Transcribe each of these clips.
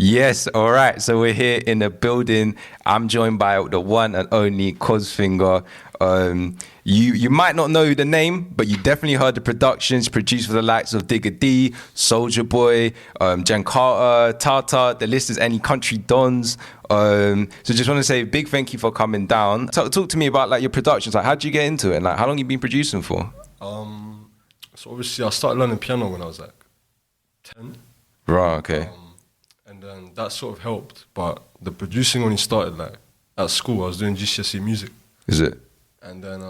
Yes, all right. So we're here in the building. I'm joined by the one and only Kosfinger. You might not know the name, but you definitely heard the productions produced for the likes of Digger D, Soldier Boy, Jen Carter, Tata. The list is any country dons. So just want to say a big thank you for coming down. Talk to me about like your productions. Like, how did you get into it? And, like, how long you been producing for? So obviously I started learning piano when I was like 10. Right. Okay. And then that sort of helped, but the producing only started like at school. I was doing GCSE music. Is it? And then,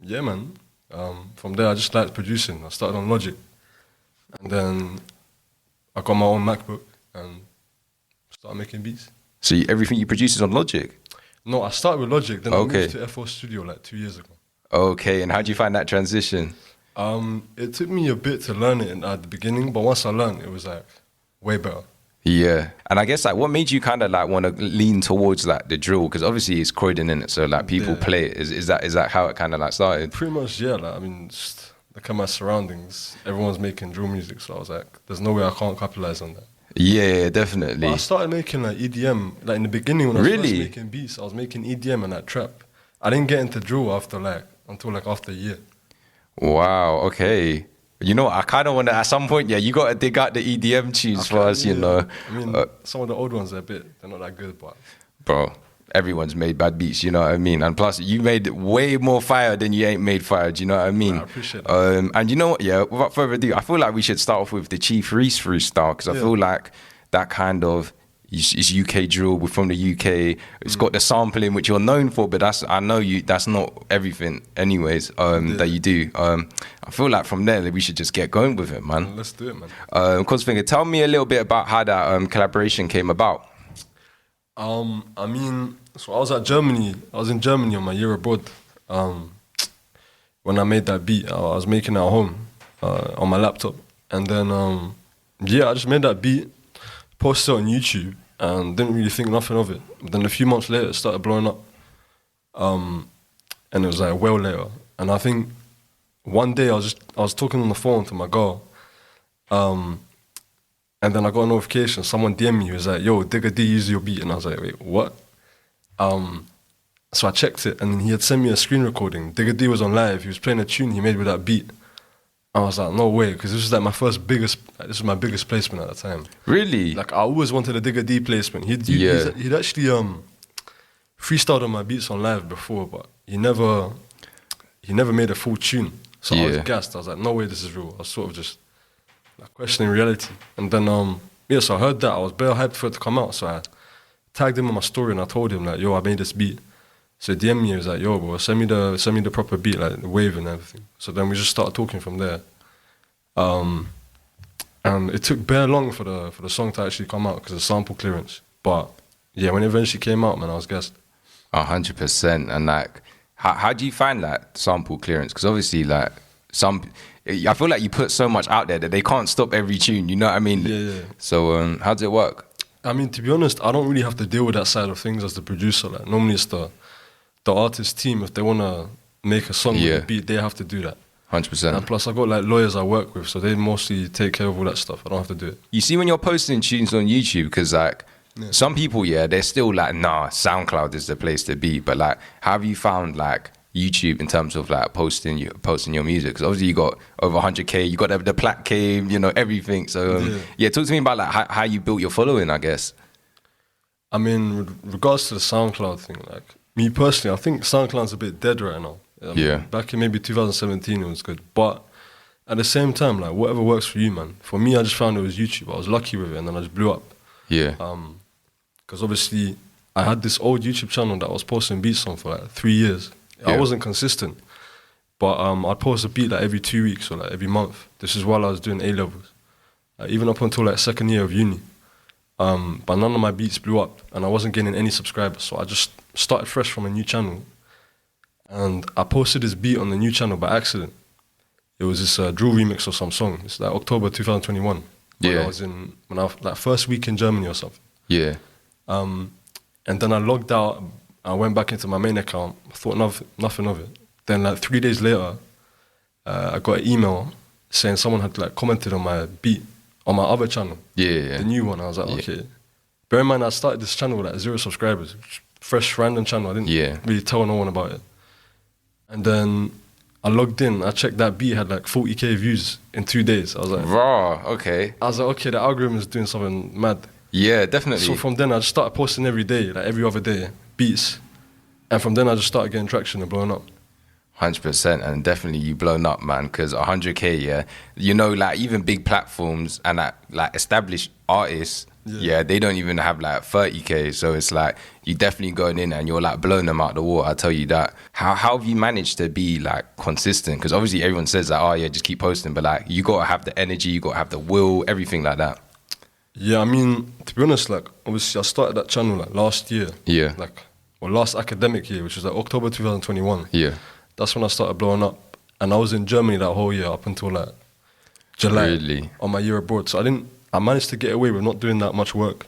yeah, man. From there, I just liked producing. I started on Logic, and then I got my own MacBook and started making beats. So everything you produce is on Logic? No, I started with Logic, then I moved to FL Studio like 2 years ago. Okay, and how do you find that transition? It took me a bit to learn it at the beginning, but once I learned, it was like way better. Yeah, and I guess like what made you kind of like want to lean towards like the drill? Because obviously it's Croydon in it, so like people play it. Is that how it kind of like started? Pretty much, yeah. Like, I mean, just look at my surroundings. Everyone's making drill music, so I was like, there's no way I can't capitalize on that. Yeah, definitely. But I started making like EDM, like in the beginning when I was first making beats, I was making EDM and like trap. I didn't get into drill until after a year. Wow. Okay. You know, I kind of want to, at some point, you got to dig out the EDM tunes for us, you know. I mean, some of the old ones are they're not that good, but... Bro, everyone's made bad beats, you know what I mean? And plus, you made way more fire than you ain't made fire, do you know what I mean? I appreciate that. And you know what, without further ado, I feel like we should start off with the Chief Reese freestyle, because I feel like that kind of... It's UK drill, we're from the UK. It's got the sampling, which you're known for, but that's not everything anyways that you do. I feel like from there, we should just get going with it, man. Let's do it, man. Kosfinger, tell me a little bit about how that collaboration came about. I mean, so I was in Germany on my year abroad. When I made that beat, I was making it at home on my laptop. And then, I just made that beat, posted it on YouTube, and didn't really think nothing of it. But then a few months later, it started blowing up. And it was like well later. And I think one day I was talking on the phone to my girl, and then I got a notification. Someone DM'd me. He was like, "Yo, Digger D used your beat," and I was like, "Wait, what?" So I checked it, and he had sent me a screen recording. Digger D was on live. He was playing a tune he made with that beat. I was like, no way, because this was like this was my biggest placement at the time. Really? Like, I always wanted a Digger D placement. He'd actually freestyled on my beats on live before, but he never made a full tune. So I was gassed. I was like, no way, this is real. I was sort of just like questioning reality. And then, so I heard that. I was bare hyped for it to come out. So I tagged him on my story and I told him like, yo, I made this beat. So he DM'd me, he was like, yo, bro, send me the proper beat, like the wave and everything. So then we just started talking from there. And it took bare long for the song to actually come out because of sample clearance. But yeah, when it eventually came out, man, I was gassed. 100%. And like, how do you find that sample clearance? Because obviously, like, I feel like you put so much out there that they can't stop every tune, you know what I mean? Yeah. So how does it work? I mean, to be honest, I don't really have to deal with that side of things as the producer. Like, normally it's the artist team. If they want to make a song with a beat, they have to do that. 100%. And plus, I got like lawyers I work with, so they mostly take care of all that stuff. I don't have to do it. You see, when you're posting tunes on YouTube, because like some people, they're still like, nah, SoundCloud is the place to be. But like, how have you found like YouTube in terms of like posting your music? Because obviously you got over 100K, you got the plaque came, you know, everything. So talk to me about like how you built your following, I guess. I mean, with regards to the SoundCloud thing, like, me personally, I think SoundCloud's a bit dead right now. Back in maybe 2017, it was good. But at the same time, like, whatever works for you, man. For me, I just found it was YouTube. I was lucky with it, and then I just blew up. Yeah. Because obviously, I had this old YouTube channel that I was posting beats on for like 3 years. I wasn't consistent. But I'd post a beat like every 2 weeks or like every month. This is while I was doing A-levels. Even up until like second year of uni. But none of my beats blew up, and I wasn't getting any subscribers. So I just started fresh from a new channel, and I posted this beat on the new channel by accident. It was this drill remix of some song. It's like October 2021. When I was like first week in Germany or something. Yeah. And then I logged out. I went back into my main account. I thought nothing of it. Then like 3 days later, I got an email saying someone had like commented on my beat on my other channel. Yeah. The new one. I was like, okay. Bear in mind, I started this channel with like 0 subscribers. Fresh, random channel. I didn't really tell no one about it. And then I logged in. I checked that beat had like 40k views in 2 days. I was like, raw. Okay. I was like, okay, the algorithm is doing something mad. Yeah, definitely. So from then, I just started posting every day, like every other day, beats. And from then, I just started getting traction and blowing up. 100%, and definitely you blown up, man, because 100k, yeah, you know, like even big platforms and like established artists, yeah, they don't even have like 30k, so it's like you definitely going in and you're like blowing them out the water. I tell you that. How have you managed to be like consistent? Because obviously everyone says that, oh yeah, just keep posting, but like you gotta have the energy, you gotta have the will, everything like that. Yeah, I mean, to be honest, like obviously I started that channel like last year, last academic year, which was like October 2021. Yeah. That's when I started blowing up. And I was in Germany that whole year up until like July on my year abroad. So I managed to get away with not doing that much work.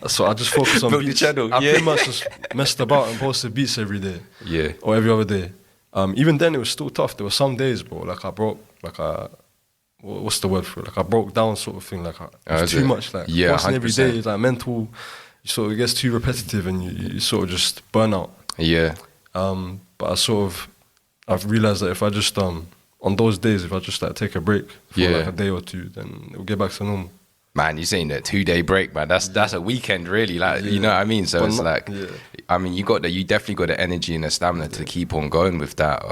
So I just focused on beats. I pretty much just messed about and posted beats every day. Yeah. Or every other day. Even then it was still tough. There were some days, bro, like I broke, what's the word for it? Like I broke down sort of thing. Like it was too much. Like posting 100%. every day is like mental, sort of gets too repetitive and you sort of just burn out. Yeah. But I've realized that if I just on those days, if I just like take a break for like a day or two, then it'll get back to normal. Man, you're saying that 2-day break, man. That's a weekend, really. Like you know what I mean. So it's like, I mean, you definitely got the energy and the stamina to keep on going with that.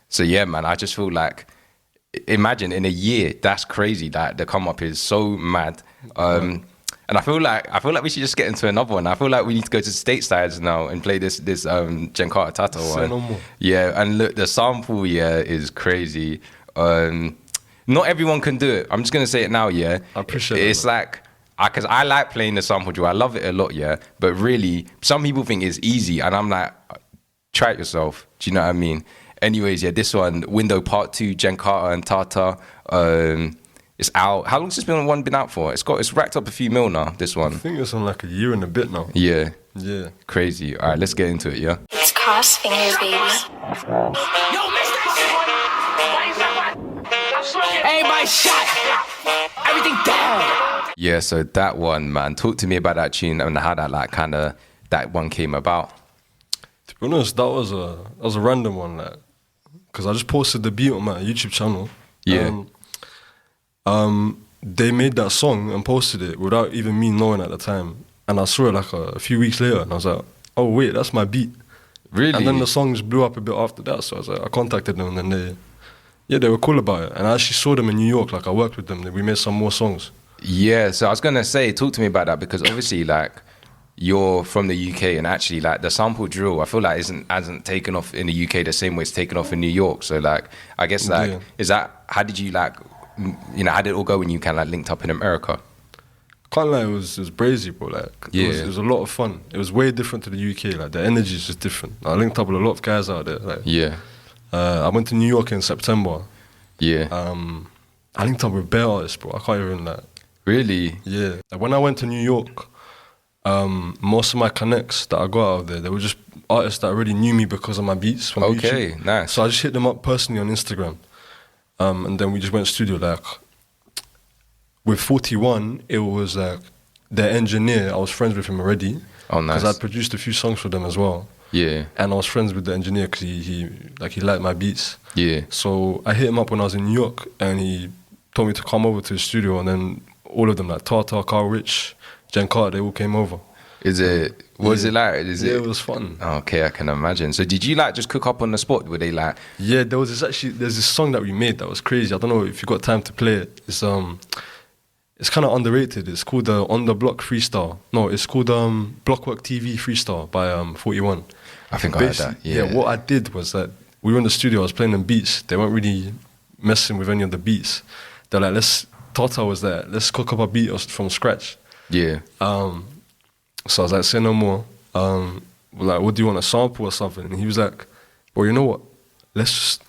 So yeah, man. I just feel like, imagine in a year, that's crazy. That the come up is so mad. And I feel like we should just get into another one. I feel like we need to go to statesides now and play this Jankata Tata one. No more. Yeah, and look, the sample is crazy. Not everyone can do it. I'm just gonna say it now. Yeah, I appreciate it. It's like because I like playing the sample drill. I love it a lot. Yeah, but really, some people think it's easy, and I'm like, try it yourself. Do you know what I mean? Anyways, yeah, this one, Window Part 2, Jankata and Tata. It's out. How long's this been out for? It's racked up a few mil now, this one. I think it's on like a year and a bit now. Yeah. Yeah. Crazy. All right, let's get into it, yeah? It's Kosfinger, baby. Yo, Mr. Everybody shot. Everything down. Yeah, so that one, man. Talk to me about that tune and how that that one came about. To be honest, that was a random one, like, because I just posted the beat on my YouTube channel. Yeah. They made that song and posted it without even me knowing at the time. And I saw it like a few weeks later and I was like, oh wait, that's my beat. Really? And then the song just blew up a bit after that. So I was like, I contacted them and then they were cool about it. And I actually saw them in New York, like I worked with them. We made some more songs. Yeah, so I was gonna say, talk to me about that, because obviously like you're from the UK and actually like the sample drill, I feel like hasn't taken off in the UK the same way it's taken off in New York. So like, I guess like, how did you like, how did it all go when you kind of like linked up in America? Can't lie, it was brazy, bro. Like, it was a lot of fun. It was way different to the UK. Like, the energy is just different. I linked up with a lot of guys out there. Like, I went to New York in September. Yeah. I linked up with bare artists, bro. I can't even like. Really? Yeah. Like, when I went to New York, most of my connects that I got out of there, they were just artists that already knew me because of my beats from YouTube. Okay, nice. So I just hit them up personally on Instagram. And then we just went studio. Like, with 41, it was like their engineer. I was friends with him already. Oh, nice. Because I'd produced a few songs for them as well. Yeah. And I was friends with the engineer because he liked my beats. Yeah. So I hit him up when I was in New York, and he told me to come over to his studio, and then all of them, like Tata, Carl Rich, Jankata, they all came over. What was it like? It was fun. Okay, I can imagine. So did you like just cook up on the spot? Were they like? Yeah, there's this song that we made that was crazy. I don't know if you got time to play it. It's kind of underrated. It's called On the Block Freestyle. No, it's called Blockwork TV Freestyle by 41. I think I heard that. Yeah. What I did was that we were in the studio. I was playing them beats. They weren't really messing with any of the beats. They're like, Tata was there. Let's cook up a beat from scratch. Yeah. So I was like, say no more. Like, what do you want, a sample or something? And he was like, well, you know what?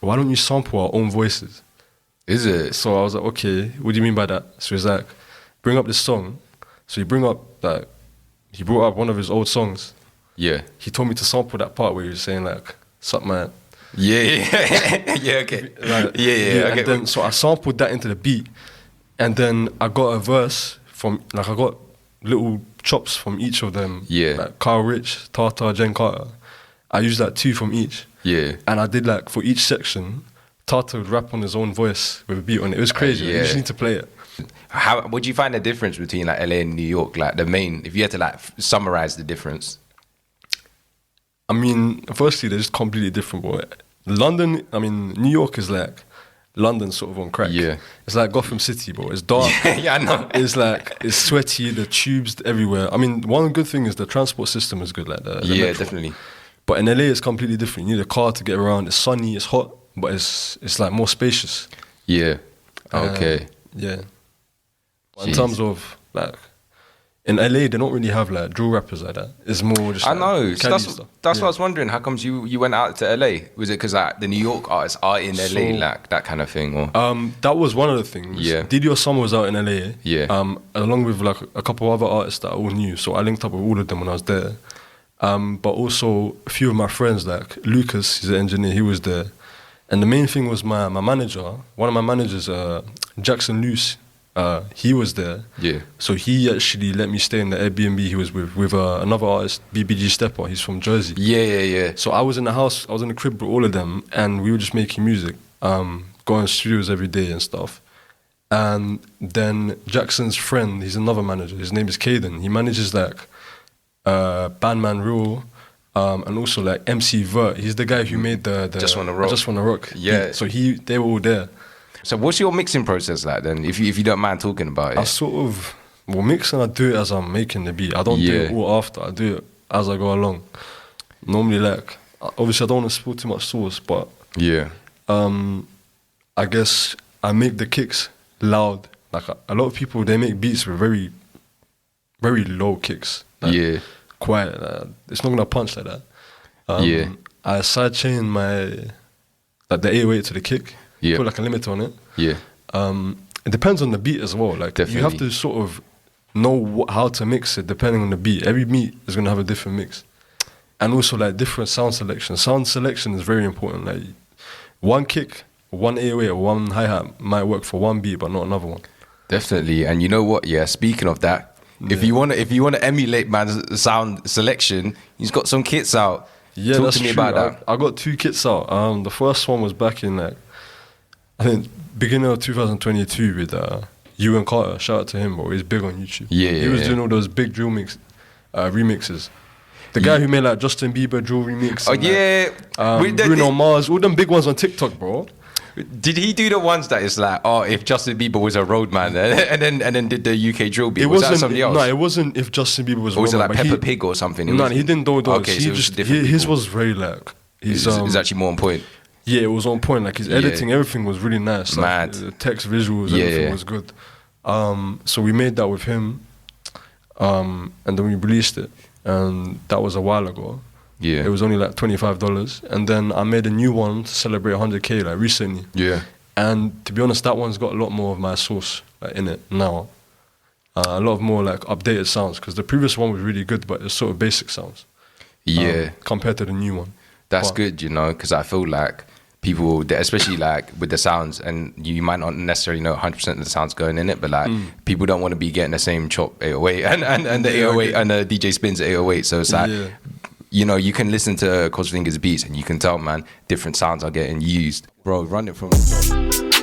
Why don't you sample our own voices? Is it? So I was like, okay, what do you mean by that? So he's like, bring up this song. So he brought up one of his old songs. Yeah. He told me to sample that part where he was saying like, sup man. Yeah. Yeah, okay. Like, yeah. And then, so I sampled that into the beat. and then I got a verse from, like, I got little chops from each of them. Yeah. Like Kyle Rich, Tata, Jen Carter. I used like 2 from each. Yeah. And I did like, for each section, Tata would rap on his own voice with a beat on it. It was crazy. You just need to play it. How would you find the difference between like LA and New York? Like the main, if you had to like summarize the difference. I mean, firstly, they're just completely different, but London, I mean, New York is like London sort of on crack. Yeah. It's like Gotham City, bro. It's dark. Yeah, I know. It's like, it's sweaty, the tubes everywhere. I mean, one good thing is the transport system is good, like the Yeah, metro. definitely. But in LA, it's completely different. You need a car to get around. It's sunny, it's hot, but it's like more spacious. Yeah. Okay. Yeah. But in Jeez. terms of like, in LA, they don't really have like drill rappers like that. It's more just I like know. So Cali that's stuff. what I was wondering. How comes you went out to LA? Was it because like the New York artists are in LA, So- like that kind of thing, or? That was one of the things. Yeah. Didio Summer was out in LA. Yeah. Along with like a couple other artists that I all knew. So I linked up with all of them when I was there. But also a few of my friends, like Lucas, he's an engineer, he was there. And the main thing was my manager, one of my managers, Jackson Luce, he was there. Yeah. So he actually let me stay in the Airbnb he was with another artist, BBG Stepper, he's from Jersey. Yeah. So I was in the house, I was in the crib with all of them, and we were just making music, going to studios every day and stuff. And then Jackson's friend, he's another manager, his name is Caden. He manages like Bandman Rule, and also like MC Vert. He's the guy who made the Just Wanna Rock. Just Wanna Rock. Yeah. So they were all there. So what's your mixing process like then? If you don't mind talking about I it. sort of, well, mixing, I do it as I'm making the beat. I don't do Yeah. it all after. I do it as I go along. Normally, like, obviously I don't want to spill too much sauce, but Yeah. I guess I make the kicks loud. Like a lot of people, they make beats with very, very low kicks. Like, Yeah. quiet. It's not gonna punch like that. Yeah. I sidechain like the 808 to the kick. Yeah. Put like a limit on it. Yeah. It depends on the beat as well. Like you have Definitely. to sort of know how to mix it depending on the beat. Every beat is gonna have a different mix, and also like different sound selection. Sound selection is very important. Like one kick, one 808, or one hi hat might work for one beat, but not another one. Definitely. And you know what? Yeah. Speaking of that, if you wanna emulate man's sound selection, he's got some kits out. Yeah, Talk that's to me true. about that. I got 2 kits out. The first one was back in like, I think beginning of 2022 with Ewan Carter. Shout out to him, bro. He's big on YouTube. Yeah, he was yeah. doing all those big drill remixes. The guy who made like Justin Bieber drill remix. Oh and, yeah. like, Bruno Mars, all them big ones on TikTok, bro. Did he do the ones that is like, oh, if Justin Bieber was a roadman, and then did the UK drill beat? It Was that wasn't. somebody else? No, it wasn't. If Justin Bieber was, Or was it Roman, like but Peppa Pig or something? It No, was- he didn't do those. Okay, he so it was just different his people. was very like. It's actually more on point. Yeah, it was on point. Like his editing, everything was really nice. Like, Mad. the text, visuals, Yeah, everything yeah. was good. So we made that with him, and then we released it, and that was a while ago. Yeah. It was only like $25, and then I made a new one to celebrate 100K like recently. Yeah. And to be honest, that one's got a lot more of my sauce like, in it now. A lot of more like updated sounds, because the previous one was really good, but it's sort of basic sounds. Yeah. Compared to the new one. That's But- good, you know, because I feel like people, especially like with the sounds, and you might not necessarily know 100% of the sounds going in it, but like people don't want to be getting the same chop 808 and the 808 and the DJ spins at 808. So it's like, Yeah. you know, you can listen to Kosfinger's beats and you can tell, man, different sounds are getting used. Bro, run it from the top.